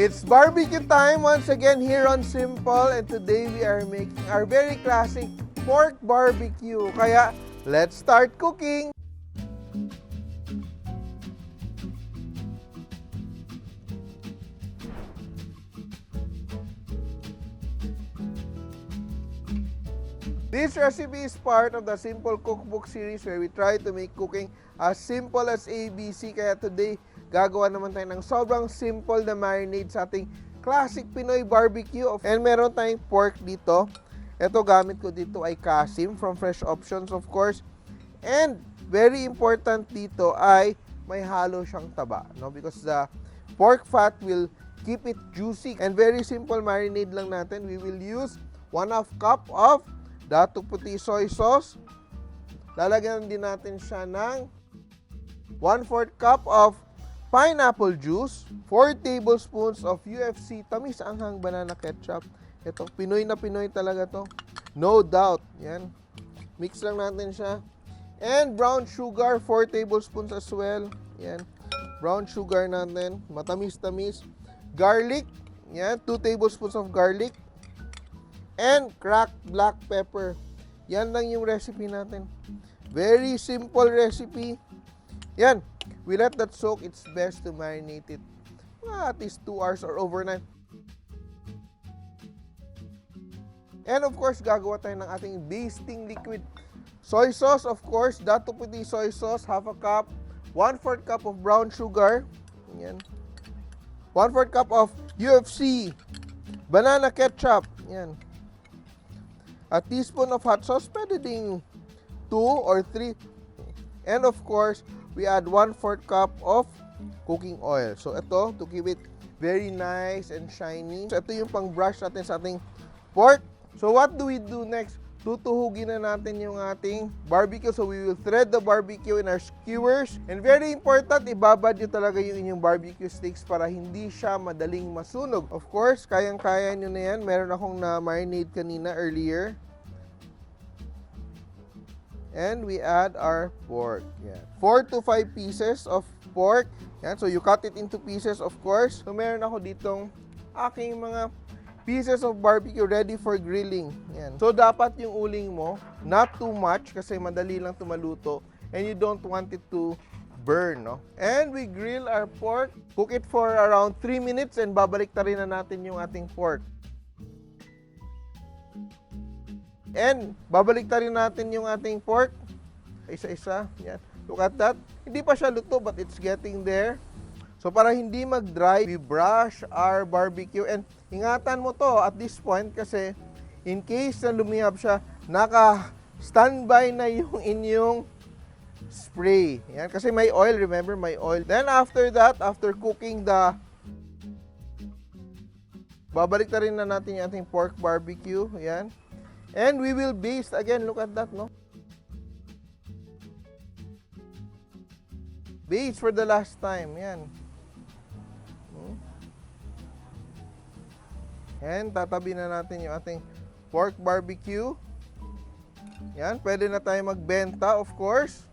It's barbecue time once again here on Simple, and today we are making our very classic pork barbecue. Kaya, let's start cooking! This recipe is part of the Simple Cookbook series where we try to make cooking as simple as ABC. Kaya today, gagawa naman tayo ng sobrang simple na marinade sa ating classic Pinoy barbecue. And meron tayong pork dito. Ito gamit ko dito ay Kasim from Fresh Options, of course. And very important dito ay may halo siyang taba, no? Because the pork fat will keep it juicy. And very simple marinade lang natin. We will use 1/2 cup of Dato Puti soy sauce. Lalagyan din natin siya ng 1/4 cup of pineapple juice, 4 tablespoons of UFC tamis anghang banana ketchup. Ito, Pinoy na Pinoy talaga to. No doubt. Yan. Mix lang natin siya. And brown sugar, 4 tablespoons as well. Yan. Brown sugar natin. Matamis-tamis. Garlic. Yan. 2 tablespoons of garlic. And cracked black pepper. Yan lang yung recipe natin. Very simple recipe. Yan. We let that soak. It's best to marinate it at least 2 hours or overnight. And of course, gagawa tayo ng ating basting liquid. Soy sauce, of course. Dato Puti soy sauce, 1/2 cup. 1/4 cup of brown sugar. Yan. 1/4 cup of UFC. Banana ketchup. Yan. A teaspoon of hot sauce. Pwede ding 2 or 3. And of course, we add 1/4 cup of cooking oil. So ito, to keep it very nice and shiny. So ito yung pang-brush natin sa ating pork. So what do we do next? Tutuhugin na natin yung ating barbecue. So we will thread the barbecue in our skewers. And very important, ibabad nyo talaga yung inyong barbecue sticks para hindi siya madaling masunog. Of course, kayang-kaya nyo na yan. Meron akong na-marinate kanina earlier. And we add our pork. Yan. 4 to 5 pieces of pork. Yan. So you cut it into pieces, of course. So meron ako ditong aking mga pieces of barbecue ready for grilling. Yan. So dapat yung uling mo, not too much kasi madali lang tumaluto. And you don't want it to burn, no? And we grill our pork. Cook it for around 3 minutes and babalik rin na natin yung ating pork. And babalik rin natin yung ating pork. Isa-isa. Yan. Look at that. Hindi pa siya luto but it's getting there. So para hindi mag-dry, we brush our barbecue. And ingatan mo to at this point kasi in case na lumihab siya, naka-standby na yung inyong spray. Yan. Kasi may oil, remember, may oil. Then after that, after cooking babalik na rin na natin yung ating pork barbecue. Yan. And we will baste again. Look at that, no? Baste for the last time. Yan. And tatabi na natin yung ating pork barbecue. Yan. Pwede na tayo magbenta, of course.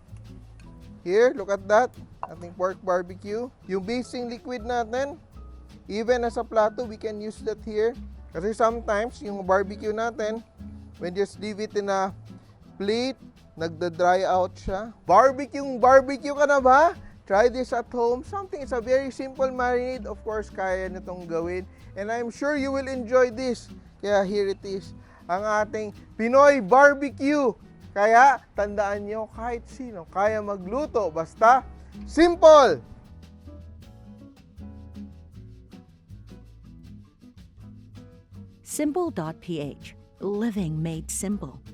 Here, look at that. Ating pork barbecue. Yung basting liquid natin, even as a plato, we can use that here. Kasi sometimes, yung barbecue natin, when just leave it in a plate, nagda-dry out siya. Barbecue ka na ba? Try this at home. It's a very simple marinade. Of course, kaya nitong gawin. And I'm sure you will enjoy this. Kaya here it is. Ang ating Pinoy barbecue. Kaya, tandaan nyo, kahit sino, kaya magluto. Basta, simple! Simple.ph. Living made simple.